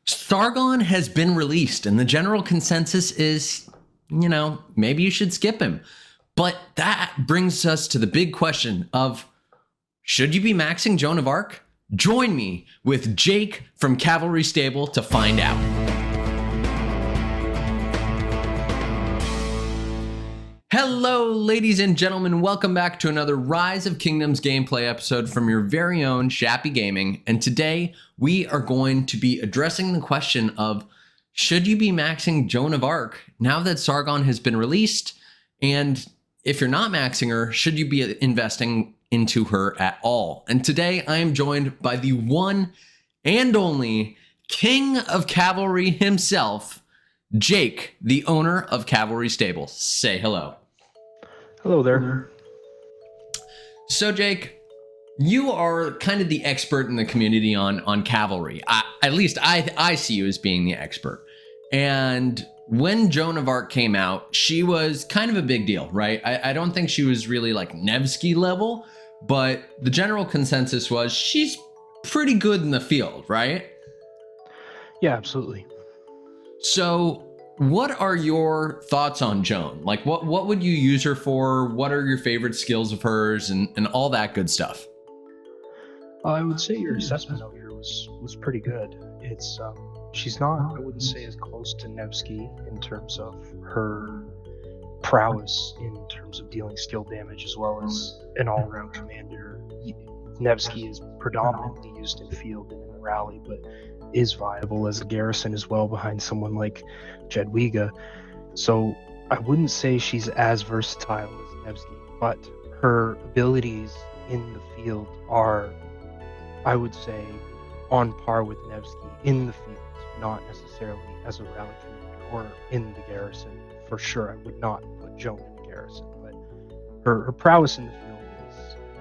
Sargon has been released, and the general consensus is, maybe you should skip him. But that brings us to the big question of, should you be maxing Joan of Arc? Join me with Jake from Cavalry Stable to find out. Hello, ladies and gentlemen. Welcome back to another Rise of Kingdoms gameplay episode from your very own Shappy Gaming. And today we are going to be addressing the question of, should you be maxing Joan of Arc now that Sargon has been released? And if you're not maxing her, should you be investing into her at all? And today I am joined by the one and only King of Cavalry himself, Jake, the owner of Cavalry Stable. Say hello. Hello there. So Jake, you are kind of the expert in the community on Cavalry. At least I see you as being the expert. And when Joan of Arc came out, she was kind of a big deal, right? I don't think she was really like Nevsky level, but the general consensus was she's pretty good in the field, right? Yeah, absolutely. So what are your thoughts on Joan? Like what would you use her for? What are your favorite skills of hers and all that good stuff? I would say your assessment of her was pretty good. It's she's not, I wouldn't say, as close to Nevsky in terms of her prowess in terms of dealing skill damage, as well as an all-around commander. Nevsky is predominantly used in field and in the rally, but is viable as a garrison as well behind someone like Jedwiga. So I wouldn't say she's as versatile as Nevsky, but her abilities in the field are, I would say, on par with Nevsky in the field, not necessarily as a rally commander or in the garrison. For sure, I would not put Joan in the garrison, but her prowess in the field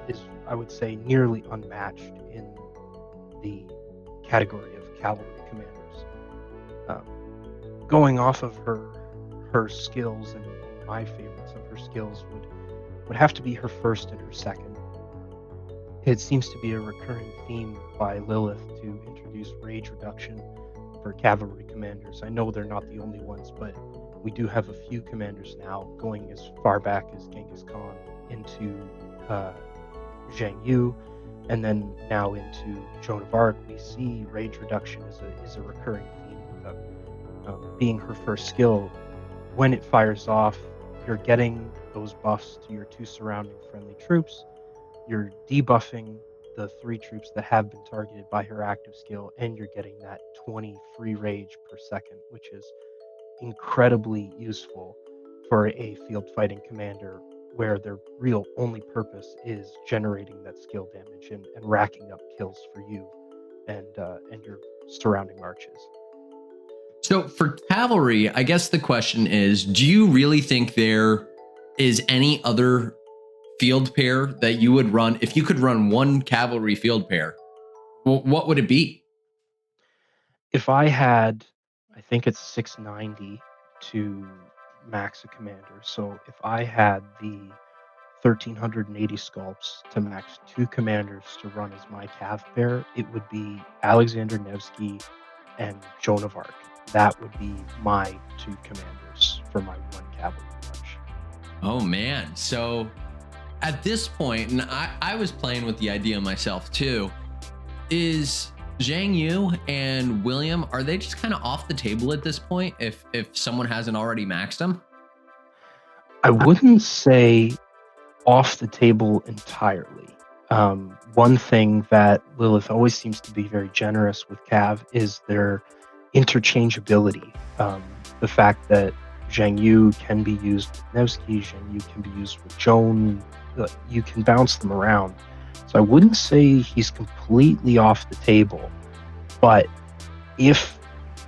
is I would say nearly unmatched in the category of cavalry commanders. Going off of her skills, and my favorites of her skills would have to be her first and her second. It seems to be a recurring theme by Lilith to introduce rage reduction for cavalry commanders. I know they're not the only ones, but we do have a few commanders now, going as far back as Genghis Khan into Zhang Yu, and then now into Joan of Arc. We see rage reduction is a recurring theme with them. Being her first skill, when it fires off, you're getting those buffs to your two surrounding friendly troops. You're debuffing the 3 troops that have been targeted by her active skill, and you're getting that 20 free rage per second, which is incredibly useful for a field fighting commander where their real only purpose is generating that skill damage and racking up kills for you and your surrounding marches. So for cavalry, I guess the question is, do you really think there is any other field pair that you would run? If you could run one cavalry field pair, what would it be? If I had, I think it's 690 to max a commander. So if I had the 1380 sculpts to max 2 commanders to run as my cav pair, it would be Alexander Nevsky and Joan of Arc. That would be my 2 commanders for my 1 cavalry march. Oh man. So at this point, and I was playing with the idea myself too, is Zhang Yu and William, are they just kind of off the table at this point if someone hasn't already maxed them? I wouldn't say off the table entirely. One thing that Lilith always seems to be very generous with Cav is their interchangeability. The fact that Zhang Yu can be used with Nevsky, Zhang Yu can be used with Joan, you can bounce them around. So I wouldn't say he's completely off the table, but if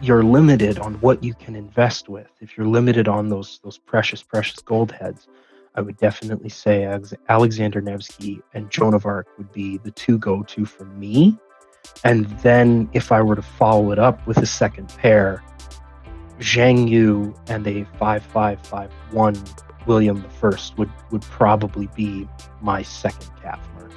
you're limited on what you can invest with, if you're limited on those precious gold heads, I would definitely say Alexander Nevsky and Joan of Arc would be the 2 go-to for me. And then if I were to follow it up with a second pair, Zhang Yu and a 5-5-5-1 William I would probably be my second calf merch.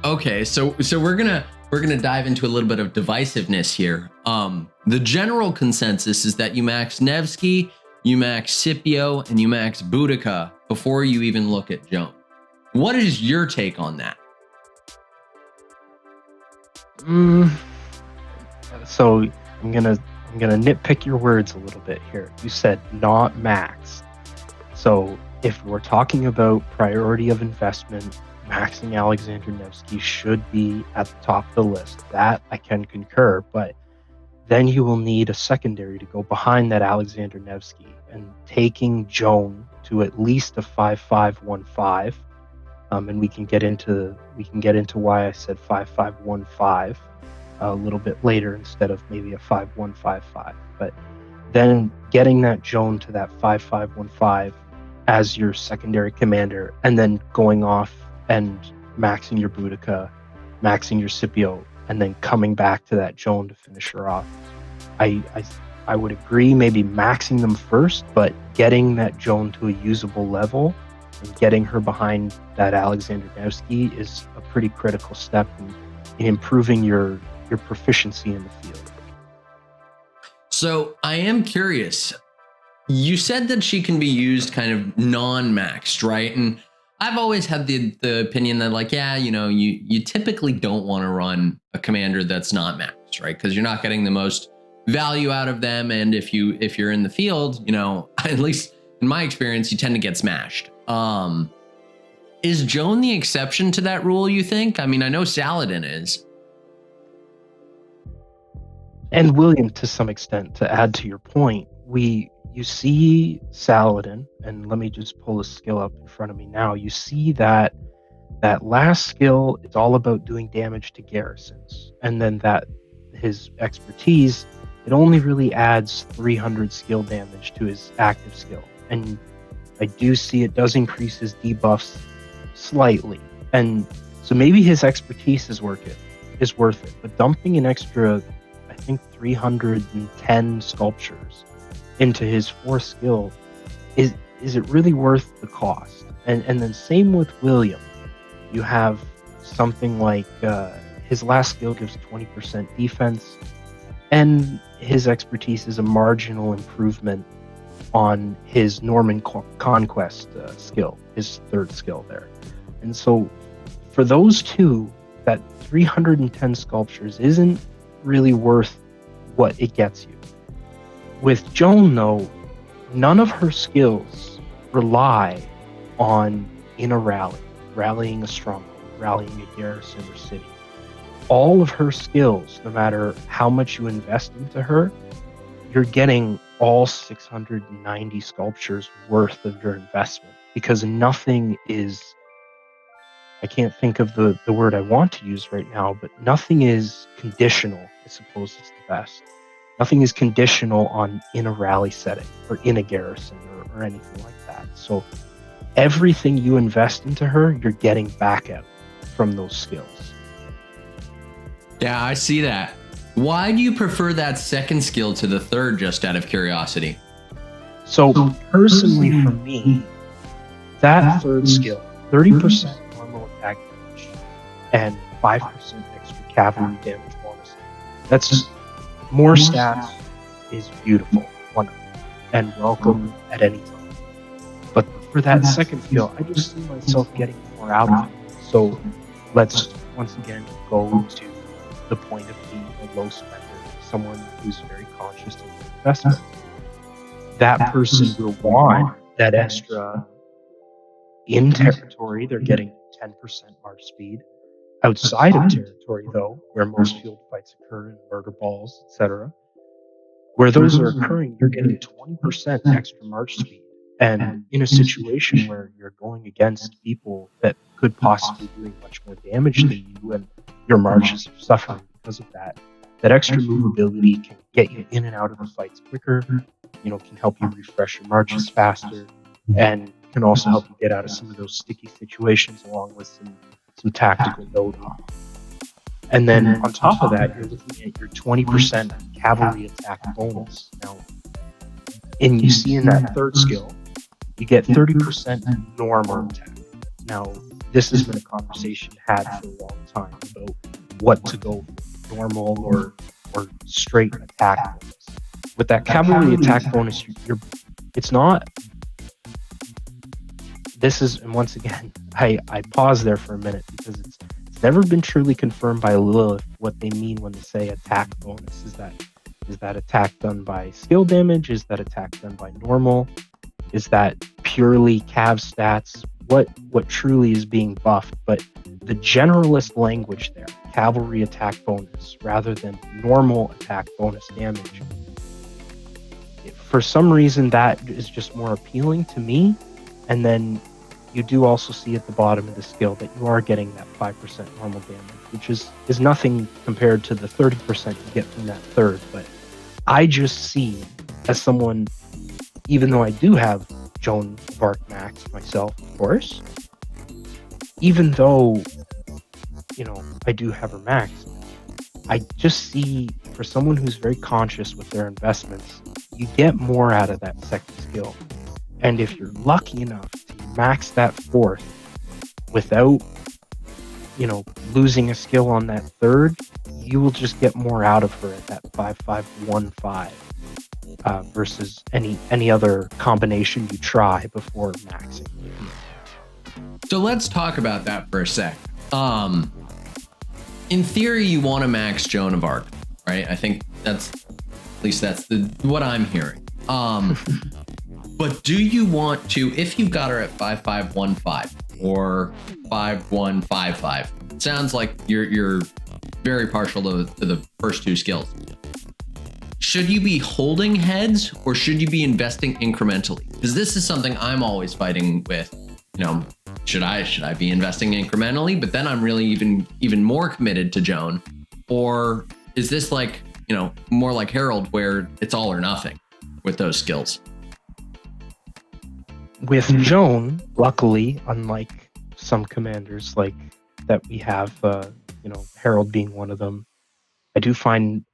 Okay, so we're gonna we're going to dive into a little bit of divisiveness here. The general consensus is that you max Nevsky, you max Scipio, and you max Boudica before you even look at Joan. What is your take on that? So I'm gonna nitpick your words a little bit here. You said not max. So if we're talking about priority of investment, maxing Alexander Nevsky should be at the top of the list. That I can concur, but then you will need a secondary to go behind that Alexander Nevsky, and taking Joan to at least a 5515. And we can get into why I said 5515 a little bit later instead of maybe a 5155. But then getting that Joan to that 5515 as your secondary commander, and then going off and maxing your Boudica, maxing your Scipio, and then coming back to that Joan to finish her off. I would agree maybe maxing them first, but getting that Joan to a usable level and getting her behind that Alexander Nevsky is a pretty critical step in improving your proficiency in the field. So I am curious. You said that she can be used kind of non-maxed, right? And I've always had the opinion that, like, yeah, you typically don't want to run a commander that's not maxed, right? Because you're not getting the most value out of them. And if you're in the field, at least in my experience, you tend to get smashed. Is Joan the exception to that rule, you think? I mean, I know Saladin is. And William, to some extent, to add to your point, you see Saladin, and let me just pull the skill up in front of me now. You see that last skill is all about doing damage to garrisons, and then that his expertise, it only really adds 300 skill damage to his active skill. And I do see it does increase his debuffs slightly, and so maybe his expertise is worth it. But dumping an extra, I think 310 sculptures into his fourth skill, is it really worth the cost? And then same with William. You have something like his last skill gives 20% defense, and his expertise is a marginal improvement on his Norman conquest skill, his third skill there. And so for those two, that 310 sculptures isn't really worth what it gets you. With Joan, though, none of her skills rely on in a rally, rallying a stronghold, rallying a garrison or city. All of her skills, no matter how much you invest into her, you're getting all 690 sculptures worth of your investment, because nothing is, I can't think of the word I want to use right now, but nothing is conditional, I suppose is the best. Nothing is conditional on in a rally setting or in a garrison or anything like that. So everything you invest into her, you're getting back out from those skills. Yeah, I see that. Why do you prefer that second skill to the third, just out of curiosity? So personally for me, that third skill, 30% normal attack damage and 5% extra cavalry damage bonus. That's more stats is beautiful, wonderful, and welcome at any time. But for that second skill, I just see myself getting more out of it. So let's once again go to the point of being a low spender, someone who's very conscious of their investment. That person will want that extra in territory. They're getting 10% march speed. Outside of territory, though, where most field fights occur in murder balls, etc., where those are occurring, you're getting 20% extra march speed. And in a situation where you're going against people that could possibly be doing much more damage than you, and your marches are suffering because of that, that extra movability can get you in and out of the fights quicker, can help you refresh your marches faster, and can also help you get out of some of those sticky situations, along with some tactical loading. And then on top of that, you're looking at your 20% cavalry attack bonus. Now, and you see in that third skill, you get 30% normal attack. Now, this has been a conversation had for a long time about what to go for, normal or straight attack bonus. With that cavalry attack bonus, it's not. This is, and once again, I pause there for a minute because it's never been truly confirmed by Lilith what they mean when they say attack bonus. Is that attack done by skill damage? Is that attack done by normal? Is that purely cav stats? What truly is being buffed? But the generalist language there, cavalry attack bonus rather than normal attack bonus damage. For some reason, that is just more appealing to me. And then you do also see at the bottom of the skill that you are getting that 5% normal damage, which is nothing compared to the 30% you get from that third. But I just see, as someone, even though I do have Joan of Arc Max myself, of course, even though, I do have her max, I just see, for someone who's very conscious with their investments, you get more out of that second skill. And if you're lucky enough to max that fourth without, losing a skill on that third, you will just get more out of her at that 5-5-1-5 versus any other combination you try before maxing. So let's talk about that for a sec. In theory, you want to max Joan of Arc, right? I think that's what I'm hearing. But do you want to, if you've got her at 5-5-1-5 or 5-1-5-5, it sounds like you're very partial to the first two skills. Should you be holding heads or should you be investing incrementally? Because this is something I'm always fighting with. Should I be investing incrementally? But then I'm really even more committed to Joan, or is this like more like Harold where it's all or nothing with those skills? With Joan, luckily, unlike some commanders like that we have, Harold being one of them, I do find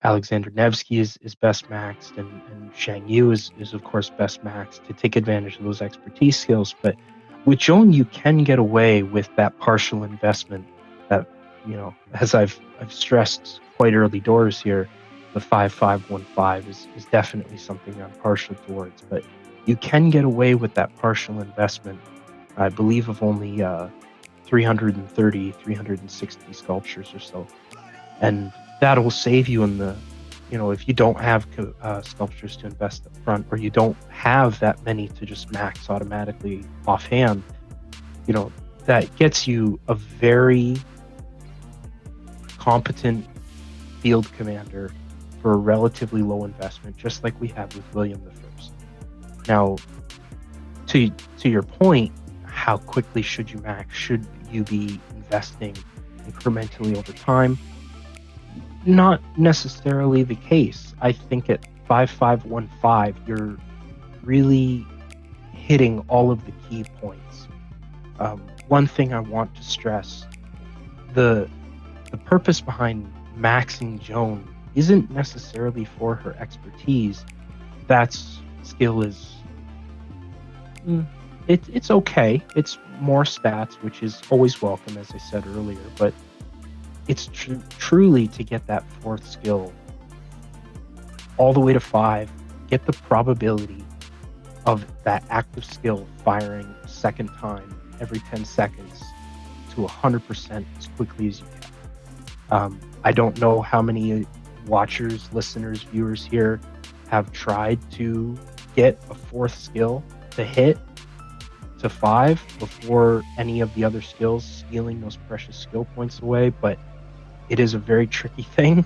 Alexander Nevsky is best maxed, and Zhang Yu is of course best maxed to take advantage of those expertise skills. But with Joan, you can get away with that partial investment that, as I've stressed quite early doors here, the 5-5-1-5 is definitely something I'm partial towards. But you can get away with that partial investment, I believe, of only 330, 360 sculptures or so. And that will save you in the, if you don't have sculptures to invest up front, or you don't have that many to just max automatically offhand, that gets you a very competent field commander for a relatively low investment, just like we have with William I. Now, to your point, how quickly should you max? Should you be investing incrementally over time? Not necessarily the case. I think at 5-5-1-5, you're really hitting all of the key points. One thing I want to stress, the purpose behind maxing Joan isn't necessarily for her expertise. That skill is it's okay. It's more stats, which is always welcome, as I said earlier, but it's truly to get that fourth skill all the way to 5, get the probability of that active skill firing a second time every 10 seconds to 100% as quickly as you can. I don't know how many watchers, listeners, viewers here have tried to get a fourth skill to hit to 5 before any of the other skills stealing those precious skill points away, but it is a very tricky thing.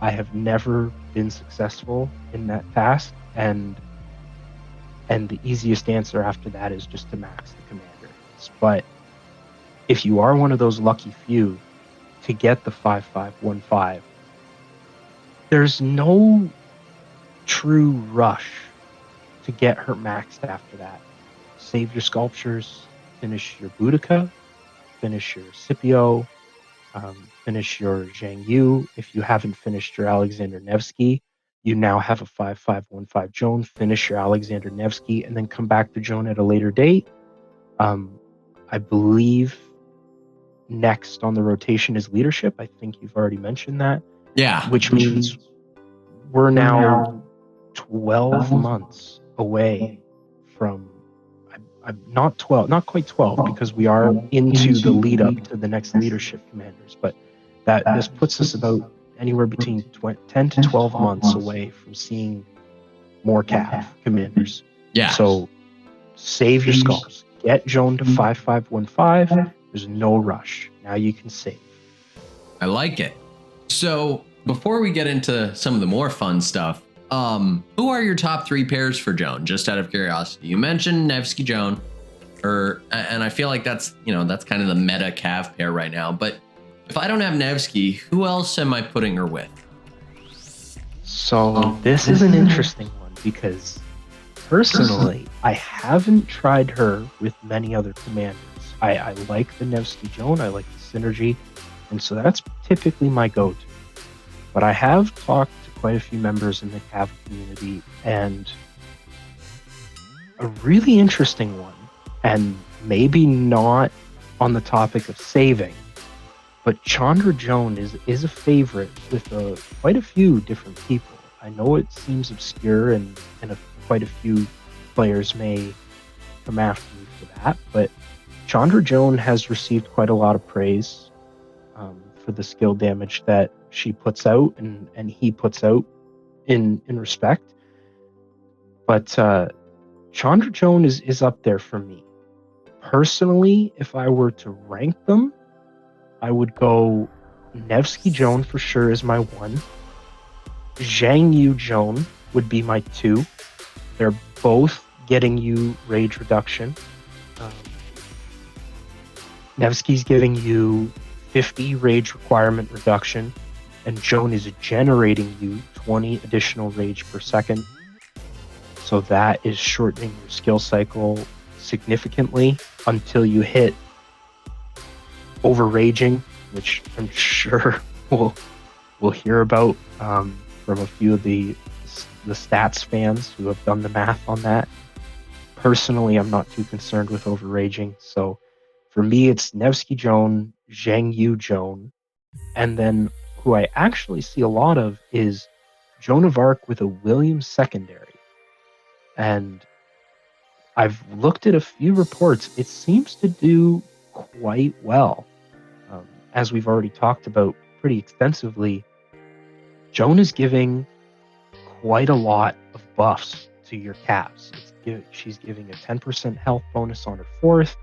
I have never been successful in that task, and the easiest answer after that is just to max the commander. But if you are one of those lucky few to get the 5-5-1-5, there's no true rush to get her maxed after that. Save your sculptures, finish your Boudica, finish your Scipio, finish your Zhang Yu. If you haven't finished your Alexander Nevsky, you now have a 5-5-1-5 Joan. Finish your Alexander Nevsky and then come back to Joan at a later date. I believe next on the rotation is leadership. I think you've already mentioned that. Yeah. Which means we're now 12 months away from, I'm not quite 12, because we are into the lead up to the next leadership commanders, but this puts us about anywhere between 10 to 12 months away from seeing more Cav commanders. Yeah. So save your skulls. Get Joan to 5515. There's no rush. Now you can save. I like it. So before we get into some of the more fun stuff, who are your top 3 pairs for Joan? Just out of curiosity, you mentioned Nevsky Joan, and I feel like that's kind of the meta Cav pair right now. But if I don't have Nevsky, who else am I putting her with? So this is an interesting one, because personally, I haven't tried her with many other commanders. I like the Nevsky Joan, I like the synergy, and so that's typically my go-to. But I have talked to quite a few members in the Cav community, and a really interesting one, and maybe not on the topic of saving, but Chandra Joan is a favorite with quite a few different people. I know it seems obscure, and quite a few players may come after me for that, but Chandra Joan has received quite a lot of praise for the skill damage that she puts out and he puts out in respect. But Chandra Joan is up there for me. Personally, if I were to rank them, I would go Nevsky Joan for sure is my 1. Zhang Yu Joan would be my 2. They're both getting you rage reduction. Nevsky's giving you 50 rage requirement reduction, and Joan is generating you 20 additional rage per second. So that is shortening your skill cycle significantly until you hit overraging, which I'm sure we'll hear about from a few of the stats fans who have done the math on that. Personally, I'm not too concerned with overraging, so for me it's Nevsky Joan, Zhang Yu Joan, and then who I actually see a lot of is Joan of Arc with a Williams secondary. And I've looked at a few reports. It seems to do quite well. As we've already talked about pretty extensively, Joan is giving quite a lot of buffs to your Cavs. She's giving a 10% health bonus on her 4th.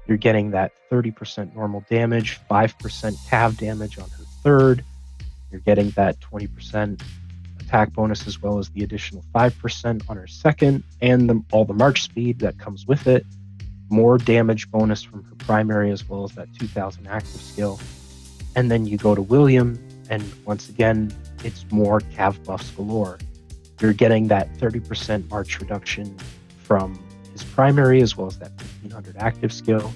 You're getting that 30% normal damage, 5% Cav damage on her 3rd. You're getting that 20% attack bonus as well as the additional 5% on her 2nd, and all the march speed that comes with it. More damage bonus from her primary as well as that 2000 active skill. And then you go to William, and once again, it's more Cav buffs galore. You're getting that 30% march reduction from his primary as well as that 1500 active skill.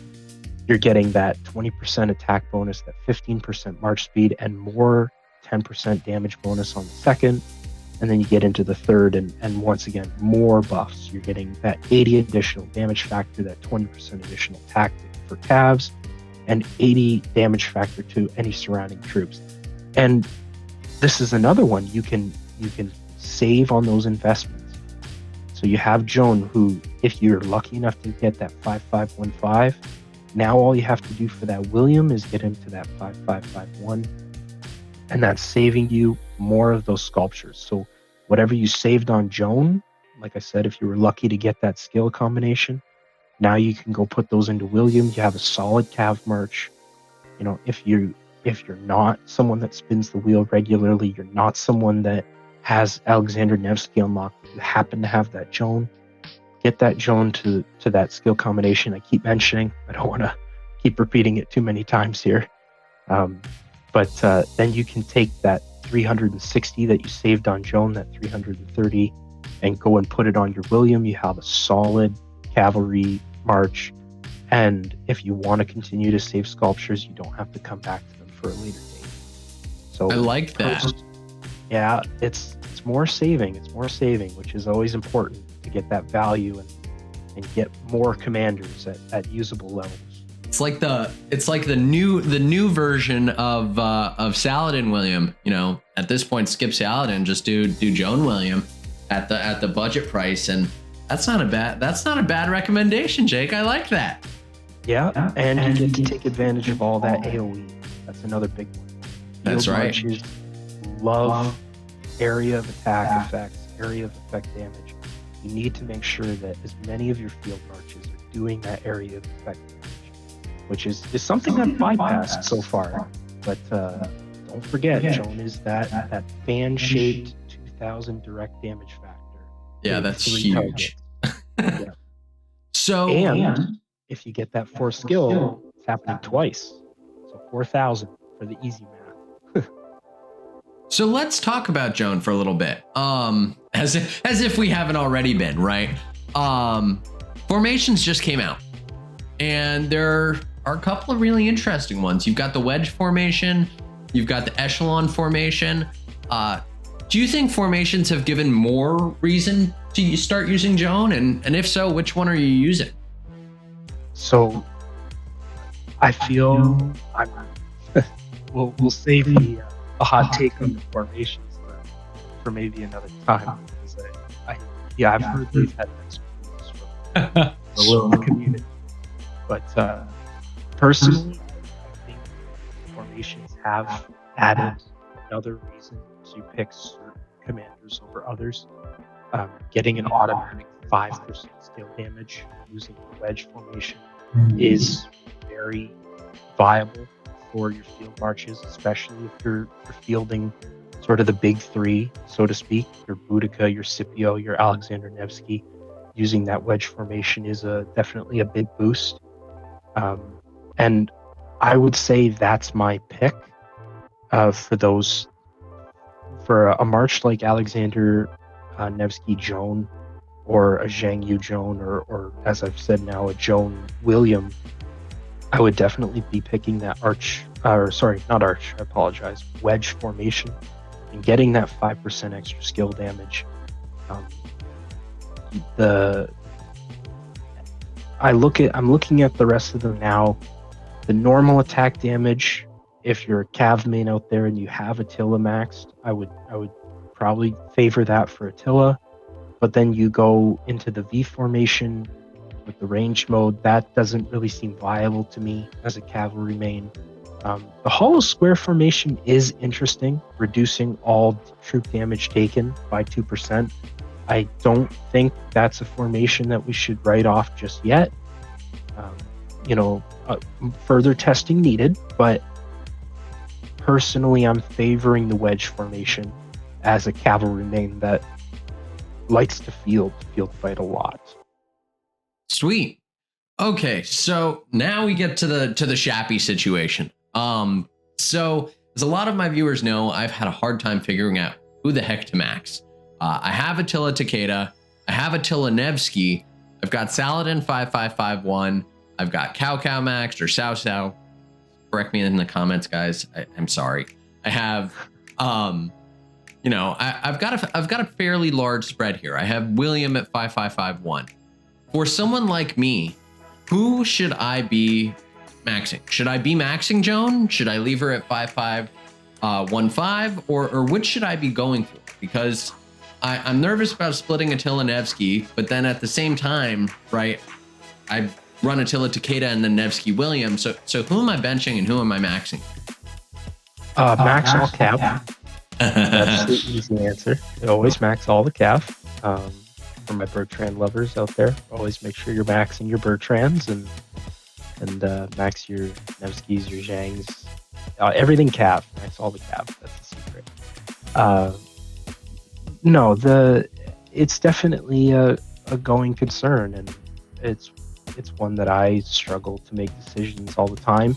You're getting that 20% attack bonus, that 15% march speed, and more 10% damage bonus on the 2nd. And then you get into the 3rd, and once again, more buffs. You're getting that 80 additional damage factor, that 20% additional attack for Cavs, and 80 damage factor to any surrounding troops. And this is another one you can save on those investments. So you have Joan, who, if you're lucky enough to get that 5515, now all you have to do for that William is get him to that 5551, and that's saving you more of those sculptures. So whatever you saved on Joan, like I said, if you were lucky to get that skill combination, now you can go put those into William. You have a solid Cav march. You know, if you're not someone that spins the wheel regularly, you're not someone that has Alexander Nevsky unlocked, but you happen to have that Joan, get that Joan to that skill combination I keep mentioning. I don't want to keep repeating it too many times here. But then you can take that 360 that you saved on Joan, that 330, and go and put it on your William. You have a solid cavalry march. And if you want to continue to save sculptures, you don't have to come back to them for a later date. So I like that. Yeah, it's more saving. It's more saving, which is always important to get that value and get more commanders at usable levels. it's like the new version of Saladin William. You know, at this point, skip Saladin, just do Joan William at the budget price, and that's not a bad recommendation, Jake. I like that. Yeah, and you get to take advantage of all that AoE. That's another big one. That's right. Marches love area of attack effects, area of effect damage. You need to make sure that as many of your field marches are doing that area of effect damage, which is something I've bypassed so far. But don't forget, Joan is that fan-shaped 2000 direct damage factor. Yeah, that's huge. Yeah. So, and if you get that 4 skill, it's happening twice. So 4,000 for the easy math. So let's talk about Joan for a little bit. As if we haven't already been, right? Formations just came out, and there are a couple of really interesting ones. You've got the wedge formation, you've got the echelon formation. Do you think formations have given more reason to start using Joan? And if so, which one are you using? So I feel we'll save the hot take on the formations for maybe another time. Because I've heard they've had experience from the little community. But personally, I think formations have added another reason to pick certain commanders over others. Getting an automatic 5% skill damage using the wedge formation is very viable for your field marches, especially if you're fielding sort of the big three, so to speak, your Boudica, your Scipio, your Alexander Nevsky. Using that wedge formation is definitely a big boost. And I would say that's my pick for a march like Alexander Nevsky Joan, or a Zhang Yu Joan, or as I've said now, a Joan William. I would definitely be picking that wedge formation and getting that 5% extra skill damage. I'm looking at the rest of them now. The normal attack damage, if you're a Cav main out there and you have Attila maxed, I would probably favor that for Attila. But then you go into the V formation with the range mode. That doesn't really seem viable to me as a cavalry main. The hollow square formation is interesting, reducing all troop damage taken by 2%. I don't think that's a formation that we should write off just yet. Further testing needed, but personally I'm favoring the wedge formation as a cavalry main that likes to field fight a lot. Sweet. Okay, so now we get to the Shappy situation. So as a lot of my viewers know, I've had a hard time figuring out who the heck to max. I have Attila Takeda, I have Attila Nevsky, I've got Saladin 5551, I've got Cao maxed, or Cao Cao. Correct me in the comments, guys. I'm sorry. I have I've got a fairly large spread here. I have William at 5551. For someone like me, who should I be maxing? Should I be maxing Joan? Should I leave her at 5515, or which should I be going for? Because I'm nervous about splitting Attila Nevsky, but then at the same time, right, I run Attila Takeda and then Nevsky William. So who am I benching and who am I maxing? Max all Cav. That's the easy answer. Always max all the Cav. For my Bertrand lovers out there, always make sure you're maxing your Bertrands and max your Nevskys, your Zhangs, everything Cav. Max all the Cav. That's the secret. It's definitely a going concern, and it's one that I struggle to make decisions all the time.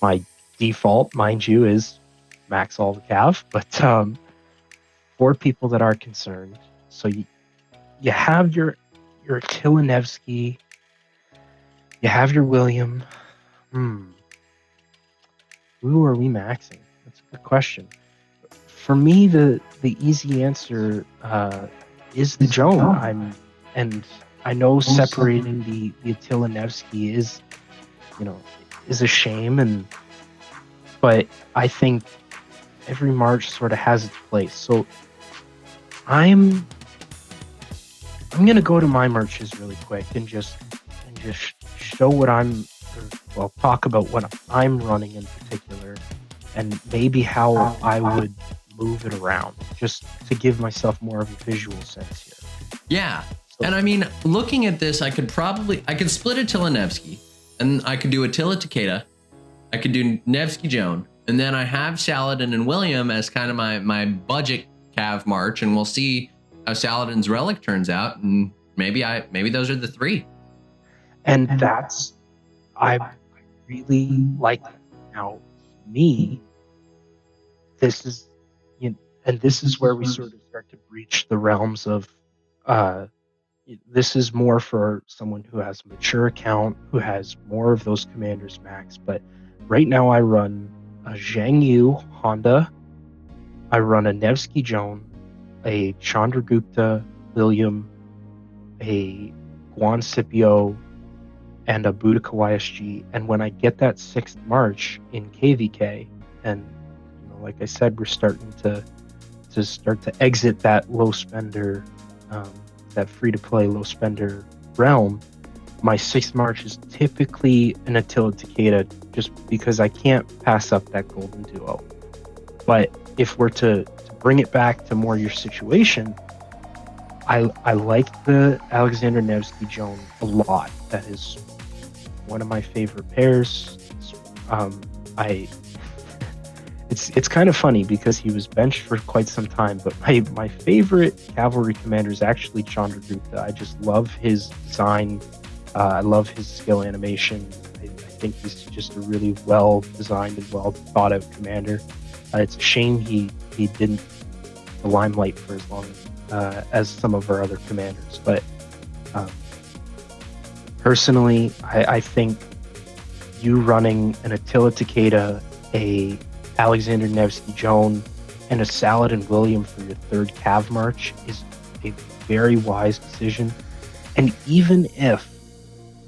My default, mind you, is max all the Cav, but for people that are concerned, so you have your Attila Nevsky, you have your William. Who are we maxing? That's a good question. For me, the easy answer is the Joan. I know separating the Attila Nevsky is, is a shame, but I think every march sort of has its place. So I'm gonna go to my marches really quick and just show what talk about what I'm running in particular, and maybe how I would move it around, just to give myself more of a visual sense here. Yeah. So, And I mean, looking at this, I could split Attila Nevsky, and I could do Attila Takeda. I could do Nevsky Joan, and then I have Saladin and William as kind of my budget Cav march, and we'll see how Saladin's relic turns out, and maybe those are the three. And I really like that. Now, me, this is, and this is where we sort of start to breach the realms of, this is more for someone who has a mature account, who has more of those commanders max. But right now I run a Zhang Yu Honda, I run a Nevsky Joan, a Chandragupta William, a Guan Scipio, and a Boudica YSG. And when I get that 6th March in KVK, and like I said, we're starting to exit that low spender, that free-to-play low spender realm, my 6th March is typically an Attila Takeda, just because I can't pass up that golden duo. But if we're to bring it back to more your situation, I like the Alexander Nevsky Joan a lot. That is one of my favorite pairs. It's kind of funny because he was benched for quite some time, but my favorite cavalry commander is actually Chandragupta. I just love his design. I love his skill animation. I think he's just a really well designed and well thought out commander. It's a shame he didn't the limelight for as long as some of our other commanders. But personally, I think you running an Attila Takeda, a Alexander Nevsky Joan, and a Saladin William for your 3rd Cav March is a very wise decision. And even if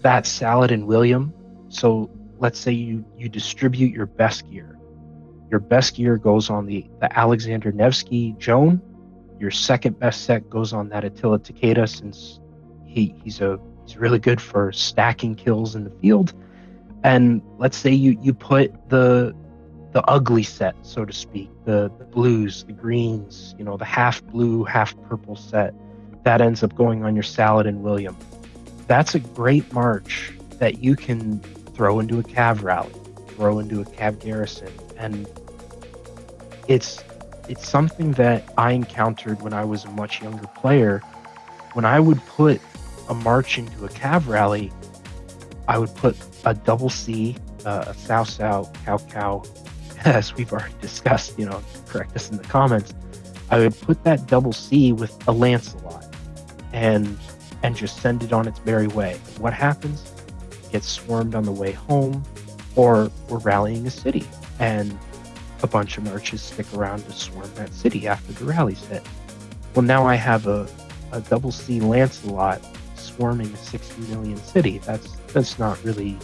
that Saladin William, so let's say you distribute your best gear. Your best gear goes on the Alexander Nevsky Joan. Your 2nd best set goes on that Attila Takeda, since he's really good for stacking kills in the field. And let's say you put the ugly set, so to speak, the blues, the greens, the half blue, half purple set, that ends up going on your Saladin William. That's a great march that you can throw into a Cav rally, throw into a Cav garrison. And it's something that I encountered when I was a much younger player. When I would put a march into a Cav rally, I would put a double C, a Sao Sao, Cow Cow, as we've already discussed, correct us in the comments. I would put that double C with a Lancelot and just send it on its merry way. And what happens? It gets swarmed on the way home, or we're rallying a city, and a bunch of marches stick around to swarm that city after the rally's hit. Well, now I have a double C Lancelot swarming a 60 million city. That's not really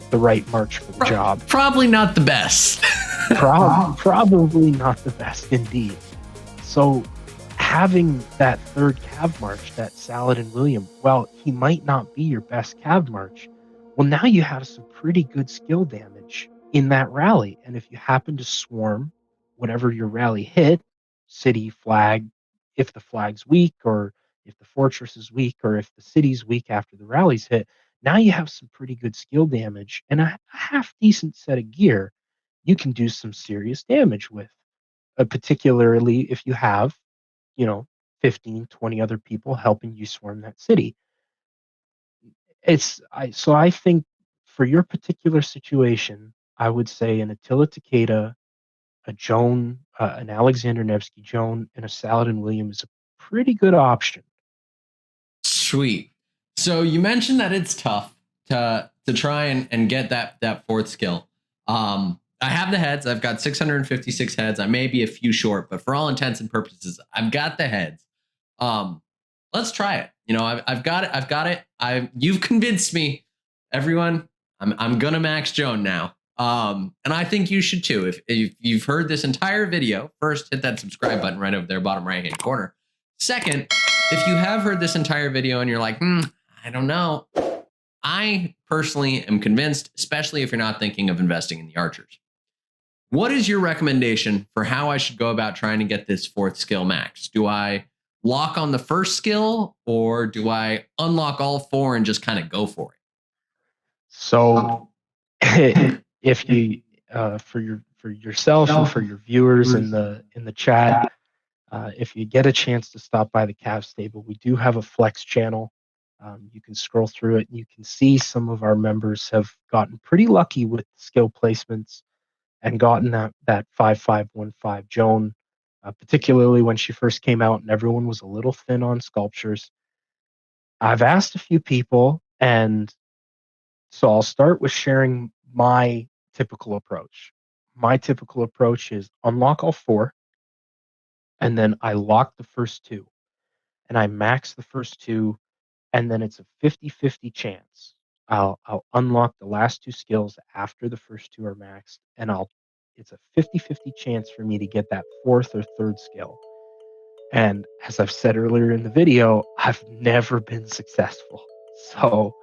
the right march for the job. Probably not the best. Probably not the best indeed. So having that 3rd Cav march, that Saladin William, well, he might not be your best Cav march. Well, now you have some pretty good skill damage in that rally. And if you happen to swarm whatever your rally hit, city, flag, if the flag's weak, or if the fortress is weak, or if the city's weak after the rally's hit, now you have some pretty good skill damage and a half decent set of gear you can do some serious damage with, particularly if you have, 15, 20 other people helping you swarm that city. So I think for your particular situation, I would say an Attila Takeda, a Joan, an Alexander Nevsky Joan, and a Saladin William is a pretty good option. Sweet. So you mentioned that it's tough to try and get that 4th skill. I have the heads. I've got 656 heads. I may be a few short, but for all intents and purposes, I've got the heads. Let's try it. I've got it. You've convinced me, everyone. I'm gonna Max Joan now. And I think you should too. If you've heard this entire video, first hit that subscribe button right over there, bottom right hand corner. Second, if you have heard this entire video and you're like, I don't know, I personally am convinced, especially if you're not thinking of investing in the archers. What is your recommendation for how I should go about trying to get this 4th skill max? Do I lock on the first skill, or do I unlock all 4 and just kind of go for it? So if you for yourself and for your viewers in the chat, if you get a chance to stop by the Cav stable, we do have a flex channel. You can scroll through it and you can see some of our members have gotten pretty lucky with skill placements and gotten that 5515 Joan, particularly when she first came out and everyone was a little thin on sculptures. I've asked a few people, and so I'll start with sharing my typical approach. My typical approach is unlock all 4, and then I lock the first 2, and I max the first 2, and then it's a 50-50 chance. I'll unlock the last 2 skills after the first 2 are maxed, and it's a 50-50 chance for me to get that 4th or 3rd skill. And as I've said earlier in the video, I've never been successful. So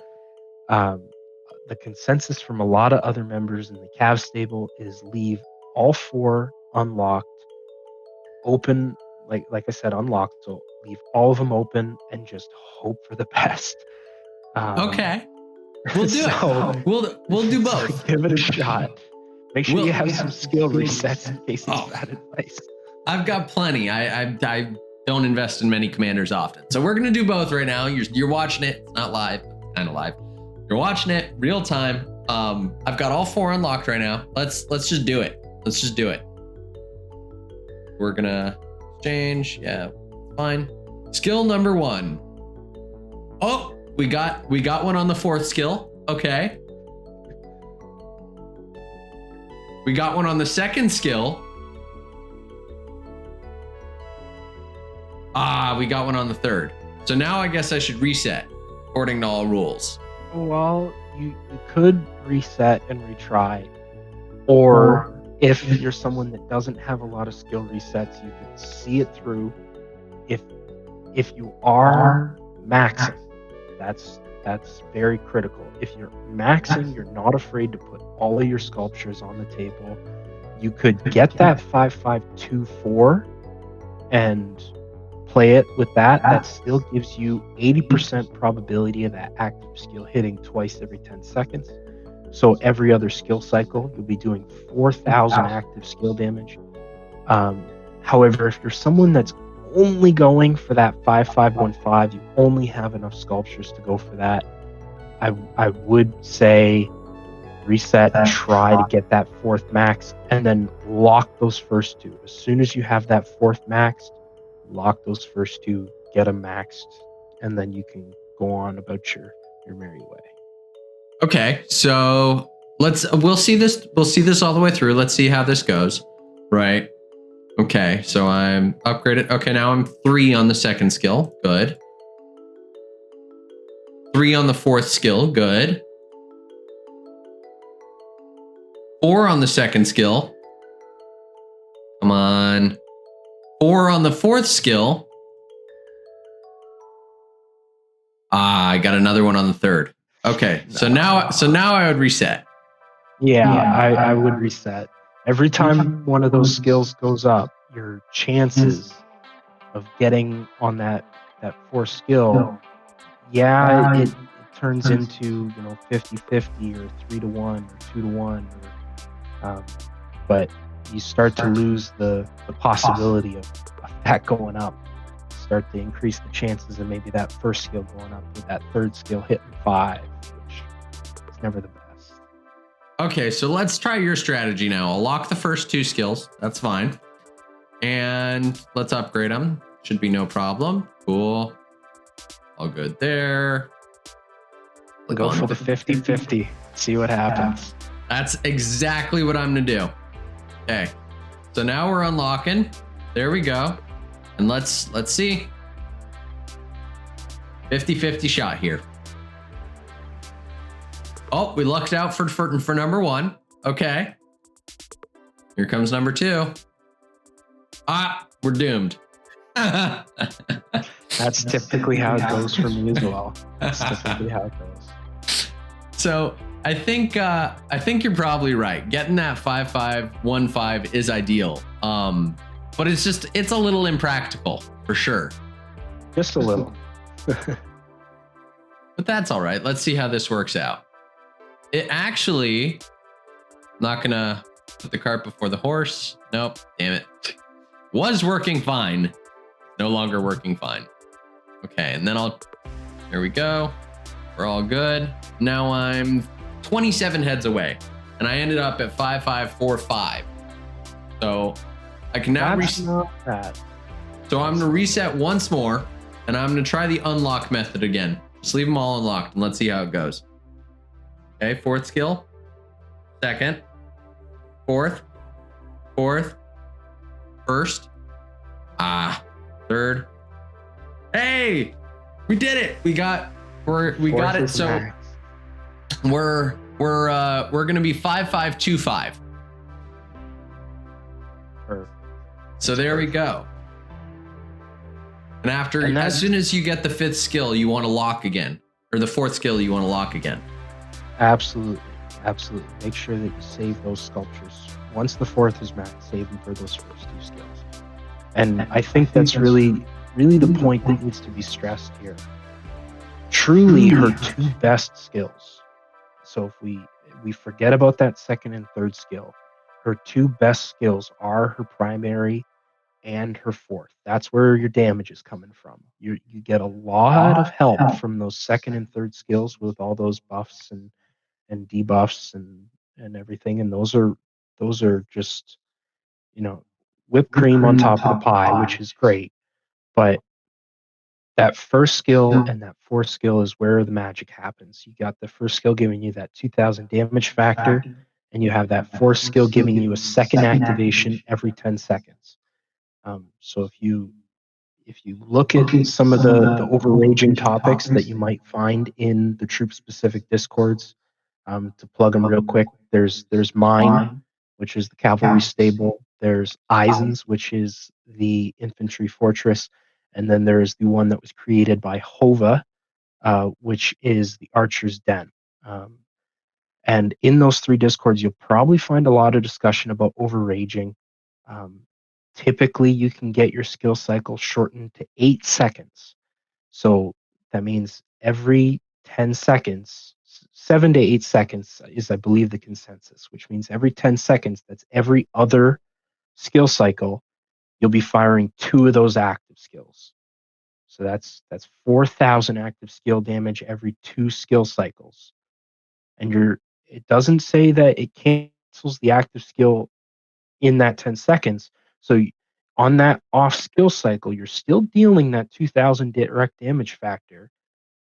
the consensus from a lot of other members in the Cav stable is leave all 4 unlocked, open, like I said, unlocked. So leave all of them open and just hope for the best. Okay, we'll do it. We'll do both. Give it a shot. Make sure you have some skill resets in case it's bad advice. I've got plenty. I don't invest in many commanders often, so we're gonna do both right now. You're watching it. It's not live, kind of live. You're watching it real time. I've got all 4 unlocked right now. Let's just do it. Let's just do it. We're gonna exchange. Yeah, fine. Skill number 1. Oh, we got one on the 4th skill. Okay. We got one on the 2nd skill. We got one on the 3rd. So now I guess I should reset according to all rules. Well, you could reset and retry, or if you're someone that doesn't have a lot of skill resets, you can see it through. If you are maxing, that's very critical. If you're maxing, you're not afraid to put all of your sculptures on the table. You could get that 5524 and play it with that. That still gives you 80% probability of that active skill hitting twice every 10 seconds. So every other skill cycle, you'll be doing 4,000 active skill damage. However, if you're someone that's only going for that 5515, you only have enough sculptures to go for that, I would say reset, try to get that 4th max, and then lock those first 2. As soon as you have that 4th maxed, lock those first 2, get them maxed, and then you can go on about your merry way. Okay, so we'll see this all the way through. Let's see how this goes. Right. Okay, so I'm upgraded. Okay, now I'm 3 on the 2nd skill. Good. 3 on the 4th skill. Good. 4 on the 2nd skill. Come on. 4 on the 4th skill. I got another one on the 3rd. Okay, so now I would reset. Yeah, I would reset. Every time one of those skills goes up, your chances of getting on that 4th skill, it turns into 50-50 or 3-1 or 2-1, but you start to lose the possibility of that going up. Start to increase the chances of maybe that 1st skill going up with that 3rd skill hitting 5, which is never the best. Okay, so let's try your strategy now. I'll lock the first 2 skills. That's fine. And let's upgrade them. Should be no problem. Cool. All good there. Go for the 50-50. See what happens. That's exactly what I'm gonna do. Okay. So now we're unlocking. There we go. And let's see. 50-50 shot here. Oh, we lucked out for number 1. Okay. Here comes number 2. Ah, we're doomed. That's typically how it goes for me as well. That's typically how it goes. So I think you're probably right. Getting that 5-5-1-5 is ideal. But it's a little impractical for sure. Just a little. But that's all right. Let's see how this works out. It actually, not gonna put the cart before the horse. Nope, damn it. Was working fine. No longer working fine. Okay, and then there we go. We're all good. Now I'm 27 heads away, and I ended up at 5-5-4-5. So I can now reset. Not bad. So I'm gonna reset once more, and I'm gonna try the unlock method again. Just leave them all unlocked, and let's see how it goes. Okay, 4th skill, 2nd, 4th, 1st, 3rd. Hey, we did it! We got it. So max. we're gonna be 5-5-2-5. Perfect. So there we go. And as soon as you get the 5th skill, you want to lock again, or the 4th skill, you want to lock again. Absolutely. Make sure that you save those sculptures. Once the 4th is maxed, save them for those first 2 skills. And I think that's really the point that needs to be stressed here. Truly her 2 best skills. So if we forget about that 2nd and 3rd skill, her 2 best skills are her primary and her 4th. That's where your damage is coming from. You get a lot of help from those 2nd and 3rd skills with all those buffs and debuffs and everything. And those are just, whipped cream on top of the pie, which is great. But that 1st skill and that 4th skill is where the magic happens. You got the 1st skill giving you that 2000 damage factor, and you have that 4th skill giving you a 2nd activation every 10 seconds. So if you look at some of the overraging topics that you might find in the troop specific discords, to plug them real quick, there's mine, which is the cavalry stable. There's Eisen's, which is the infantry fortress, and then there's the one that was created by Hova, which is the archer's den. And in those 3 discords, you'll probably find a lot of discussion about overraging. Typically, you can get your skill cycle shortened to 8 seconds. So that means every 10 seconds, 7 to 8 seconds is, I believe, the consensus, which means every 10 seconds, that's every other skill cycle, you'll be firing 2 of those active skills. So that's 4,000 active skill damage every 2 skill cycles. And it doesn't say that it cancels the active skill in that 10 seconds. So on that off skill cycle, you're still dealing that 2000 direct damage factor,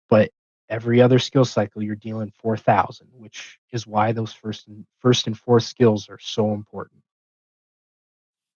but every other skill cycle, you're dealing 4,000, which is why those first and 4th skills are so important.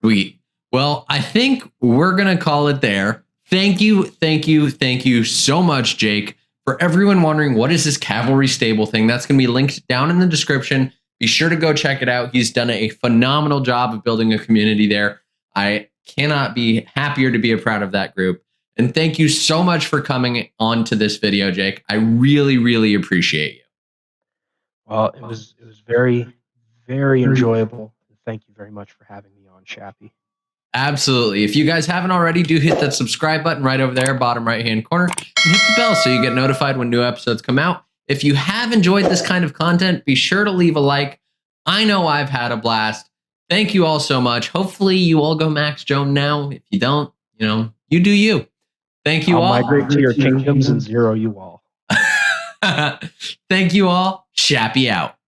Sweet. Well, I think we're going to call it there. Thank you so much, Jake. For everyone wondering, what is this cavalry stable thing? That's going to be linked down in the description. Be sure to go check it out. He's done a phenomenal job of building a community there. I cannot be happier to be a part of that group. And thank you so much for coming on to this video, Jake. I really appreciate you. Well, it was very, very enjoyable. Thank you very much for having me on, Chappie. Absolutely. If you guys haven't already, do hit that subscribe button right over there, bottom right-hand corner, and hit the bell so you get notified when new episodes come out. If you have enjoyed this kind of content, be sure to leave a like. I know I've had a blast. Thank you all so much. Hopefully you all go Max Joan now. If you don't, you do you. Thank you all. I'll migrate to your kingdoms and zero you all. Thank you all. Chappie out.